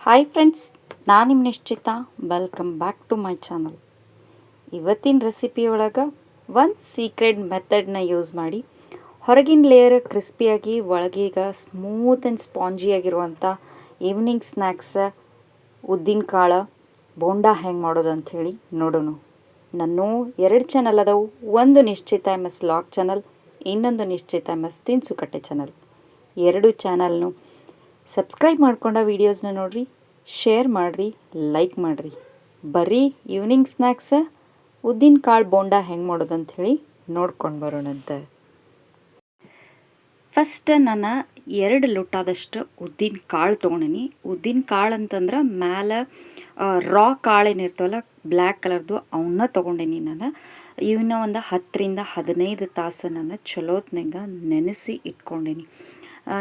Hi friends, ನಾನು ನಿಮ್ಮ Nishchita. Welcome back to my channel. ಇವತ್ತಿನ ರೆಸಿಪಿಯೊಳಗೆ ಒಂದು ಸೀಕ್ರೆಟ್ ಮೆಥಡ್ನ ಯೂಸ್ ಮಾಡಿ ಹೊರಗಿನ ಲೇಯರ್ ಕ್ರಿಸ್ಪಿಯಾಗಿ ಒಳಗೀಗ ಸ್ಮೂತ್ ಆ್ಯಂಡ್ ಸ್ಪಾಂಜಿಯಾಗಿರುವಂಥ ಈವ್ನಿಂಗ್ ಸ್ನ್ಯಾಕ್ಸ್ ಉದ್ದಿನ ಕಾಳು ಬೋಂಡಾ ಹೆಂಗೆ ಮಾಡೋದು ಅಂಥೇಳಿ ನೋಡೋಣ. ನಾನು 2 ಚಾನಲ್ ಅದಾವು. ಒಂದು ನಿಶ್ಚಿತ MS ಲಾಗ್ ಚಾನಲ್, ಇನ್ನೊಂದು ನಿಶ್ಚಿತ MS ತಿನಿಸುಕಟ್ಟೆ ಚಾನಲ್. 2 ಚಾನಲ್ನು ಸಬ್ಸ್ಕ್ರೈಬ್ ಮಾಡ್ಕೊಂಡ ವೀಡಿಯೋಸ್ನ ನೋಡ್ರಿ, ಶೇರ್ ಮಾಡಿರಿ, ಲೈಕ್ ಮಾಡಿರಿ. ಬರೀ ಈವ್ನಿಂಗ್ ಸ್ನ್ಯಾಕ್ಸ್ ಉದ್ದಿನ ಕಾಳು ಬೋಂಡಾ ಹೆಂಗೆ ಮಾಡೋದು ಅಂಥೇಳಿ ನೋಡ್ಕೊಂಡು ಬರೋಣಂತ. ಫಸ್ಟ್ ನಾನು 2 ಲೋಟದಷ್ಟು ಉದ್ದಿನ ಕಾಳು ತೊಗೊಂಡಿನಿ. ಉದ್ದಿನ ಕಾಳು ಅಂತಂದ್ರೆ ಮ್ಯಾಲೆ ರಾ ಕಾಳು ಏನಿರ್ತವಲ್ಲ ಬ್ಲ್ಯಾಕ್ ಕಲರ್ದು ಅವನ್ನ ತೊಗೊಂಡಿನಿ. ನಾನು ಇವನ್ನ ಒಂದು 10 ರಿಂದ 15 ತಾಸು ನಾನು ಚಲೋತ್ನಂಗೆ ನೆನೆಸಿ ಇಟ್ಕೊಂಡೀನಿ.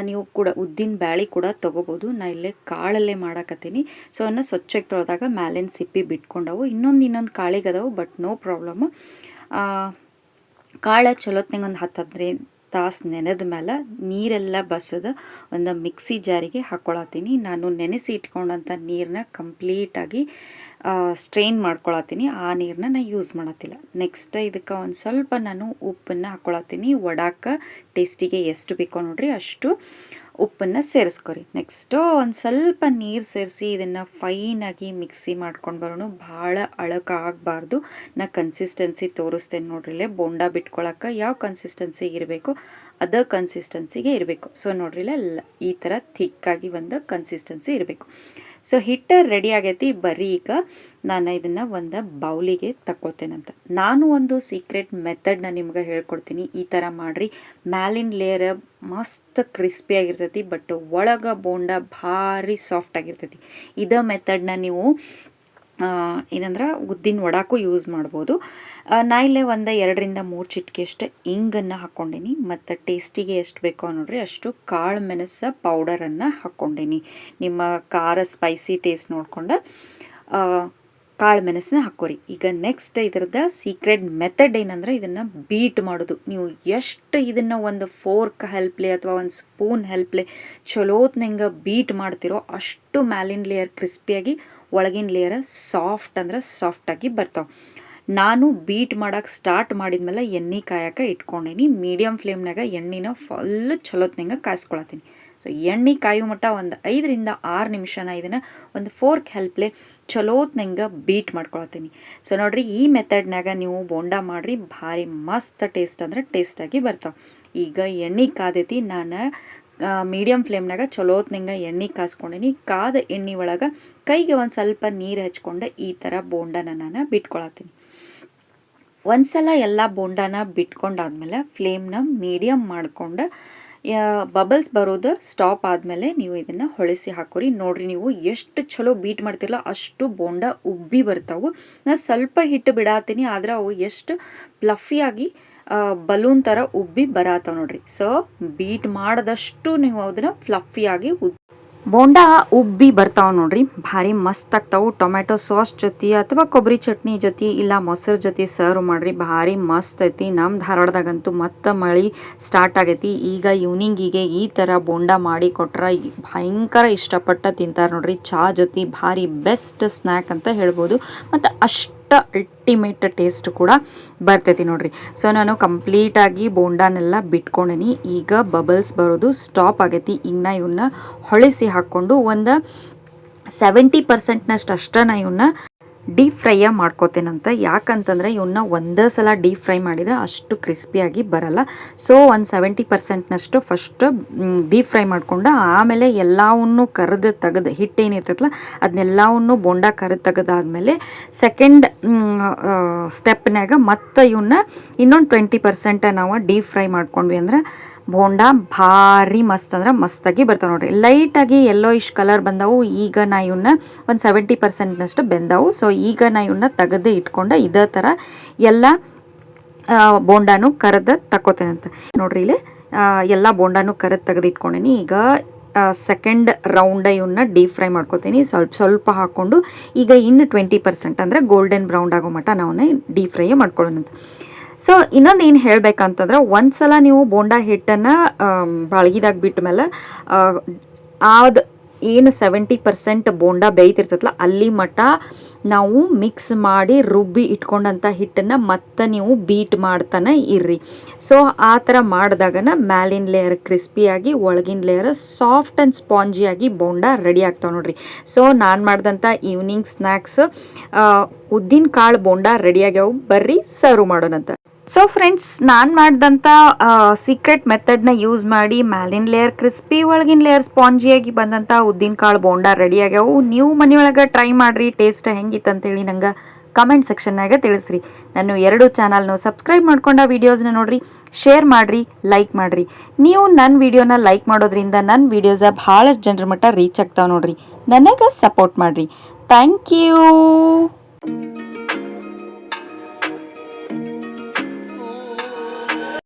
ನೀವು ಕೂಡ ಉದ್ದಿನ ಬ್ಯಾಳೆ ಕೂಡ ತೊಗೋಬೋದು. ನಾನು ಇಲ್ಲೇ ಕಾಳಲ್ಲೇ ಮಾಡಾಕತ್ತೀನಿ. ಸೊ ಅವನ್ನ ಸ್ವಚ್ಛಗೆ ತೊಳೆದಾಗ ಮ್ಯಾಲಿನ ಸಿಪ್ಪಿ ಬಿಟ್ಕೊಂಡವು. ಇನ್ನೊಂದು ಕಾಳಿಗೆ ಅದಾವು, ಬಟ್ ನೋ ಪ್ರಾಬ್ಲಮ್. ಕಾಳು ಚಲೋತ್ನಂಗೆ ಒಂದು 10-15 ತಾಸು ನೆನೆದ ಮೇಲೆ ನೀರೆಲ್ಲ ಬಸದ ಒಂದು ಮಿಕ್ಸಿ ಜಾರಿಗೆ ಹಾಕ್ಕೊಳತ್ತೀನಿ. ನಾನು ನೆನೆಸಿ ಇಟ್ಕೊಂಡಂಥ ನೀರನ್ನ ಕಂಪ್ಲೀಟಾಗಿ ಸ್ಟ್ರೈನ್ ಮಾಡ್ಕೊಳತ್ತೀನಿ. ಆ ನೀರನ್ನ ನಾನು ಯೂಸ್ ಮಾಡತ್ತಿಲ್ಲ. ನೆಕ್ಸ್ಟ್ ಇದಕ್ಕೆ ಒಂದು ಸ್ವಲ್ಪ ನಾನು ಉಪ್ಪನ್ನು ಹಾಕ್ಕೊಳತ್ತೀನಿ. ವಡಾಕ ಟೇಸ್ಟಿಗೆ ಎಷ್ಟು ಬೇಕೋ ನೋಡ್ರಿ ಅಷ್ಟು ಉಪ್ಪನ್ನು ಸೇರಿಸ್ಕೊರಿ. ನೆಕ್ಸ್ಟು ಒಂದು ಸ್ವಲ್ಪ ನೀರು ಸೇರಿಸಿ ಇದನ್ನು ಫೈನಾಗಿ ಮಿಕ್ಸಿ ಮಾಡ್ಕೊಂಡು ಬರೋಣ. ಭಾಳ ಅಳಕ ಆಗಬಾರ್ದು. ನಾ ಕನ್ಸಿಸ್ಟೆನ್ಸಿ ತೋರಿಸ್ತೇನೆ ನೋಡ್ರಿಲ್ಲೇ. ಬೋಂಡಾ ಬಿಟ್ಕೊಳಕ್ಕೆ ಯಾವ ಕನ್ಸಿಸ್ಟೆನ್ಸಿ ಇರಬೇಕು ಅದ ಕನ್ಸಿಸ್ಟೆನ್ಸಿಗೆ ಇರಬೇಕು. ಸೊ ನೋಡ್ರಿಲ್ಲ, ಈ ಥರ ಥಿಕ್ಕಾಗಿ ಒಂದು ಕನ್ಸಿಸ್ಟೆನ್ಸಿ ಇರಬೇಕು. ಸೊ ಹಿಟ್ಟು ರೆಡಿ ಆಗೈತಿ. ಬರೀ ಈಗ ನಾನು ಇದನ್ನು ಒಂದು ಬೌಲಿಗೆ ತಗೊಳ್ತೇನಂತ. ನಾನು ಒಂದು ಸೀಕ್ರೆಟ್ ಮೆಥಡ್ನ ನಿಮ್ಗೆ ಹೇಳ್ಕೊಡ್ತೀನಿ. ಈ ಥರ ಮಾಡಿರಿ. ಮ್ಯಾಲಿನ ಲೇಯರ್ ಮಸ್ತ್ ಕ್ರಿಸ್ಪಿಯಾಗಿರ್ತೈತಿ, ಬಟ್ ಒಳಗೆ ಬೋಂಡ ಭಾರಿ ಸಾಫ್ಟ್ ಆಗಿರ್ತೈತಿ. ಇದೇ ಮೆಥಡ್ನ ನೀವು ಏನಂದ್ರೆ ಉದ್ದಿನ ವಡಾಕು ಯೂಸ್ ಮಾಡ್ಬೋದು. ನಾ ಇಲ್ಲೇ ಒಂದು 2 ರಿಂದ 3 ಚಿಟಿಕೆಯಷ್ಟು ಇಂಗನ್ನು ಹಾಕ್ಕೊಂಡೀನಿ. ಮತ್ತು ಟೇಸ್ಟಿಗೆ ಎಷ್ಟು ಬೇಕೋ ನೋಡ್ರಿ ಅಷ್ಟು ಕಾಳು ಮೆಣಸು ಪೌಡರನ್ನು ಹಾಕ್ಕೊಂಡೀನಿ. ನಿಮ್ಮ ಖಾರ ಸ್ಪೈಸಿ ಟೇಸ್ಟ್ ನೋಡ್ಕೊಂಡು ಕಾಳು ಮೆಣಸನ್ನ ಹಾಕೋರಿ. ಈಗ ನೆಕ್ಸ್ಟ್ ಇದ್ರದ್ದು ಸೀಕ್ರೆಟ್ ಮೆಥಡ್ ಏನಂದ್ರೆ ಇದನ್ನು ಬೀಟ್ ಮಾಡೋದು. ನೀವು ಎಷ್ಟು ಇದನ್ನು ಒಂದು ಫೋರ್ಕ್ ಹೆಲ್ಪ್ಲೆ ಅಥವಾ ಒಂದು ಸ್ಪೂನ್ ಹೆಲ್ಪ್ಲೆ ಚಲೋತ್ನಂಗೆ ಬೀಟ್ ಮಾಡ್ತಿರೋ ಅಷ್ಟು ಮ್ಯಾಲಿನ ಲೇಯರ್ ಕ್ರಿಸ್ಪಿಯಾಗಿ ಒಳಗಿನ ಲೇಯರ್ ಸಾಫ್ಟ್ ಅಂದ್ರೆ ಸಾಫ್ಟಾಗಿ ಬರ್ತಾವೆ. ನಾನು ಬೀಟ್ ಮಾಡೋಕೆ ಸ್ಟಾರ್ಟ್ ಮಾಡಿದ್ಮೇಲೆ ಎಣ್ಣೆ ಕಾಯಕ್ಕೆ ಇಟ್ಕೊಂಡೀನಿ. ಮೀಡಿಯಮ್ ಫ್ಲೇಮ್ನಾಗ ಎಣ್ಣೆನ ಫುಲ್ ಚಲೋತ್ನಂಗೆ ಕಾಯಿಸ್ಕೊಳತ್ತೀನಿ. ಸೊ ಎಣ್ಣೆ ಕಾಯೋ ಮಟ್ಟ ಒಂದು 5 ರಿಂದ 6 ನಿಮಿಷನ ಇದನ್ನು ಒಂದು ಫೋರ್ಕ್ ಹೆಲ್ಪ್ಲೆ ಚಲೋತ್ನಂಗೆ ಬೀಟ್ ಮಾಡ್ಕೊಳತ್ತೀನಿ. ಸೊ ನೋಡ್ರಿ, ಈ ಮೆಥಡ್ನಾಗ ನೀವು ಬೋಂಡಾ ಮಾಡಿರಿ, ಭಾರಿ ಮಸ್ತ್ ಟೇಸ್ಟ್ ಅಂದ್ರೆ ಟೇಸ್ಟಾಗಿ ಬರ್ತಾವೆ. ಈಗ ಎಣ್ಣೆ ಕಾದೈತಿ. ನಾನು ಮೀಡಿಯಮ್ ಫ್ಲೇಮ್ನಾಗ ಚಲೋತ್ನಂಗೆ ಎಣ್ಣೆ ಕಾಸ್ಕೊಂಡೀನಿ. ಕಾದ ಎಣ್ಣೆ ಒಳಗೆ ಕೈಗೆ ಒಂದು ಸ್ವಲ್ಪ ನೀರು ಹಚ್ಕೊಂಡು ಈ ಥರ ಬೋಂಡನ ನಾನು ಬಿಟ್ಕೊಳತ್ತೀನಿ. ಒಂದ್ಸಲ ಎಲ್ಲ ಬೋಂಡಾನ ಬಿಟ್ಕೊಂಡಾದ್ಮೇಲೆ ಫ್ಲೇಮ್ನ ಮೀಡಿಯಮ್ ಮಾಡ್ಕೊಂಡು ಬಬಲ್ಸ್ ಬರೋದು ಸ್ಟಾಪ್ ಆದಮೇಲೆ ನೀವು ಇದನ್ನು ಹೊಳಿಸಿ ಹಾಕೋರಿ. ನೋಡ್ರಿ, ನೀವು ಎಷ್ಟು ಚಲೋ ಬೀಟ್ ಮಾಡ್ತಿರಲ್ಲ ಅಷ್ಟು ಬೋಂಡ ಉಬ್ಬಿ ಬರ್ತಾವೆ. ನಾನು ಸ್ವಲ್ಪ ಹಿಟ್ಟು ಬಿಡಾತೀನಿ, ಆದ್ರೆ ಅವು ಎಷ್ಟು ಪ್ಲಫಿಯಾಗಿ ಬಲೂನ್ ಥರ ಉಬ್ಬಿ ಬರತ್ತಾವ ನೋಡ್ರಿ. ಸೊ ಬೀಟ್ ಮಾಡಿದಷ್ಟು ನೀವು ಅದನ್ನು ಫ್ಲಫಿಯಾಗಿ ಬೋಂಡಾ ಉಬ್ಬಿ ಬರ್ತಾವೆ ನೋಡ್ರಿ, ಭಾರಿ ಮಸ್ತ್ ಆಗ್ತಾವೆ. ಟೊಮೆಟೊ ಸಾಸ್ ಜೊತೆ ಅಥವಾ ಕೊಬ್ಬರಿ ಚಟ್ನಿ ಜೊತೆ ಇಲ್ಲ ಮೊಸರು ಜೊತೆ ಸರ್ವ್ ಮಾಡ್ರಿ, ಭಾರಿ ಮಸ್ತ್ ಐತಿ. ನಮ್ಮ ಧಾರವಾಡದಾಗಂತೂ ಮತ್ತೆ ಮಳೆ ಸ್ಟಾರ್ಟ್ ಆಗೈತಿ. ಈಗ ಈವ್ನಿಂಗಿಗೆ ಈ ಥರ ಬೋಂಡಾ ಮಾಡಿ ಕೊಟ್ರೆ ಭಯಂಕರ ಇಷ್ಟಪಟ್ಟು ತಿಂತಾರೆ ನೋಡ್ರಿ. ಚಹಾ ಜೊತೆ ಭಾರಿ ಬೆಸ್ಟ್ ಸ್ನ್ಯಾಕ್ ಅಂತ ಹೇಳ್ಬೋದು. ಮತ್ತು ಅಷ್ಟು ಅಲ್ಟಿಮೇಟ್ ಟೇಸ್ಟ್ ಕೂಡ ಬರ್ತೈತಿ ನೋಡ್ರಿ. ಸೊ ನಾನು ಕಂಪ್ಲೀಟಾಗಿ ಬೋಂಡಾನೆಲ್ಲ ಬಿಟ್ಕೊಂಡೀನಿ. ಈಗ ಬಬಲ್ಸ್ ಬರೋದು ಸ್ಟಾಪ್ ಆಗೈತಿ. ಇನ್ನು ಇವನ್ನ ಹೊಳಿಸಿ ಹಾಕ್ಕೊಂಡು ಒಂದು 70% ಅಷ್ಟೇ ಇವನ್ನ ಡೀಪ್ ಫ್ರೈಯ ಮಾಡ್ಕೋತೇನಂತ. ಯಾಕಂತಂದರೆ ಇವನ್ನ ಒಂದೇ ಸಲ ಡೀಪ್ ಫ್ರೈ ಮಾಡಿದರೆ ಅಷ್ಟು ಕ್ರಿಸ್ಪಿಯಾಗಿ ಬರಲ್ಲ. ಸೊ ಒಂದು 70% ಫಸ್ಟ್ ಡೀಪ್ ಫ್ರೈ ಮಾಡ್ಕೊಂಡು ಆಮೇಲೆ ಎಲ್ಲವನ್ನೂ ಕರೆದು ತೆಗೆದು ಹಿಟ್ಟೇನಿರ್ತೈತಲ್ಲ ಅದನ್ನೆಲ್ಲವನ್ನು ಬೋಂಡ ಕರೆದು ತೆಗೆದಾದ್ಮೇಲೆ ಸೆಕೆಂಡ್ ಸ್ಟೆಪ್ನಾಗ ಮತ್ತು ಇವನ್ನ ಇನ್ನೊಂದು 20% ನಾವು ಡೀಪ್ ಫ್ರೈ ಮಾಡ್ಕೊಂಡ್ವಿ ಅಂದ್ರೆ ಬೋಂಡಾ ಭಾರಿ ಮಸ್ತ್ ಅಂದ್ರೆ ಮಸ್ತಾಗಿ ಬರ್ತಾವೆ ನೋಡ್ರಿ. ಲೈಟಾಗಿ ಯೆಲ್ಲೋಯಿಶ್ ಕಲರ್ ಬಂದವು. ಈಗ ನಾ ಇವನ್ನ ಒಂದು 70% ಬೆಂದವು. ಸೊ ಈಗ ನಾ ಇವನ್ನ ತೆಗೆದು ಇಟ್ಕೊಂಡು ಇದೇ ಥರ ಎಲ್ಲ ಬೋಂಡಾನು ಕರೆದು ತಗೋತೇನಂತ ನೋಡ್ರಿ. ಇಲ್ಲಿ ಎಲ್ಲ ಬೋಂಡಾನು ಕರೆದು ತೆಗೆದು ಇಟ್ಕೊಂಡೀನಿ. ಈಗ ಸೆಕೆಂಡ್ ರೌಂಡ್ ಇವನ್ನ ಡೀಪ್ ಫ್ರೈ ಮಾಡ್ಕೋತೀನಿ. ಸ್ವಲ್ಪ ಹಾಕ್ಕೊಂಡು ಈಗ ಇನ್ನು 20% ಅಂದರೆ ಗೋಲ್ಡನ್ ಬ್ರೌನ್ ಆಗೋ ಮಟ್ಟ ನಾವು ಡೀಪ್ ಫ್ರೈ ಮಾಡ್ಕೊಳ್ಳೋಣಂತ. ಸೊ ಇನ್ನೊಂದು ಏನು ಹೇಳಬೇಕಂತಂದ್ರೆ, ಒಂದು ಸಲ ನೀವು ಬೋಂಡಾ ಹಿಟ್ಟನ್ನು ಬಾಳ್ಗಿದಾಗ ಬಿಟ್ಟ ಮೇಲೆ ಅದು ಏನು 70% ಬೋಂಡ ಬೇಯ್ತಿರ್ತದಲ್ಲ ಅಲ್ಲಿ ಮಟ್ಟ ನಾವು ಮಿಕ್ಸ್ ಮಾಡಿ ರುಬ್ಬಿ ಇಟ್ಕೊಂಡಂಥ ಹಿಟ್ಟನ್ನು ಮತ್ತೆ ನೀವು ಬೀಟ್ ಮಾಡ್ತಾನೆ ಇರ್ರಿ. ಸೊ ಆ ಥರ ಮಾಡಿದಾಗನ ಮ್ಯಾಲಿನ ಲೇಯರ್ ಕ್ರಿಸ್ಪಿಯಾಗಿ ಒಳಗಿನ ಲೇಯರ್ ಸಾಫ್ಟ್ ಆ್ಯಂಡ್ ಸ್ಪಾಂಜಿಯಾಗಿ ಬೋಂಡ ರೆಡಿ ಆಗ್ತಾವೆ ನೋಡ್ರಿ. ಸೊ ನಾನು ಮಾಡಿದಂಥ ಈವ್ನಿಂಗ್ ಸ್ನ್ಯಾಕ್ಸ್ ಉದ್ದಿನ ಕಾಳು ಬೋಂಡ ರೆಡಿಯಾಗ್ಯಾವು, ಬರ್ರಿ ಸರ್ವ್ ಮಾಡೋಣಂತ. ಸೊ ಫ್ರೆಂಡ್ಸ್, ನಾನು ಮಾಡಿದಂಥ ಸೀಕ್ರೆಟ್ ಮೆಥಡ್ನ ಯೂಸ್ ಮಾಡಿ ಮ್ಯಾಲಿನ ಲೇಯರ್ ಕ್ರಿಸ್ಪಿ ಒಳಗಿನ ಲೇಯರ್ ಸ್ಪಾಂಜಿಯಾಗಿ ಬಂದಂಥ ಉದ್ದಿನ ಕಾಳು ಬೋಂಡ ರೆಡಿ ಆಗ್ಯಾವು. ನೀವು ಮನೆಯೊಳಗೆ ಟ್ರೈ ಮಾಡಿರಿ, ಟೇಸ್ಟ್ ಹೆಂಗಿತ್ತು ಅಂತೇಳಿ ನಂಗೆ ಕಮೆಂಟ್ ಸೆಕ್ಷನ್ನಾಗ ತಿಳಿಸ್ರಿ. ನಾನು 2 ಚಾನಲ್ನು ಸಬ್ಸ್ಕ್ರೈಬ್ ಮಾಡ್ಕೊಂಡ ವೀಡಿಯೋಸ್ನ ನೋಡ್ರಿ, ಶೇರ್ ಮಾಡಿರಿ, ಲೈಕ್ ಮಾಡಿರಿ. ನೀವು ನನ್ನ ವೀಡಿಯೋನ ಲೈಕ್ ಮಾಡೋದ್ರಿಂದ ನನ್ನ ವೀಡಿಯೋಸ ಭಾಳಷ್ಟು ಜನರ ಮಟ್ಟ ರೀಚ್ ಆಗ್ತಾವೆ ನೋಡ್ರಿ. ನನಗೆ ಸಪೋರ್ಟ್ ಮಾಡಿರಿ. Thank you.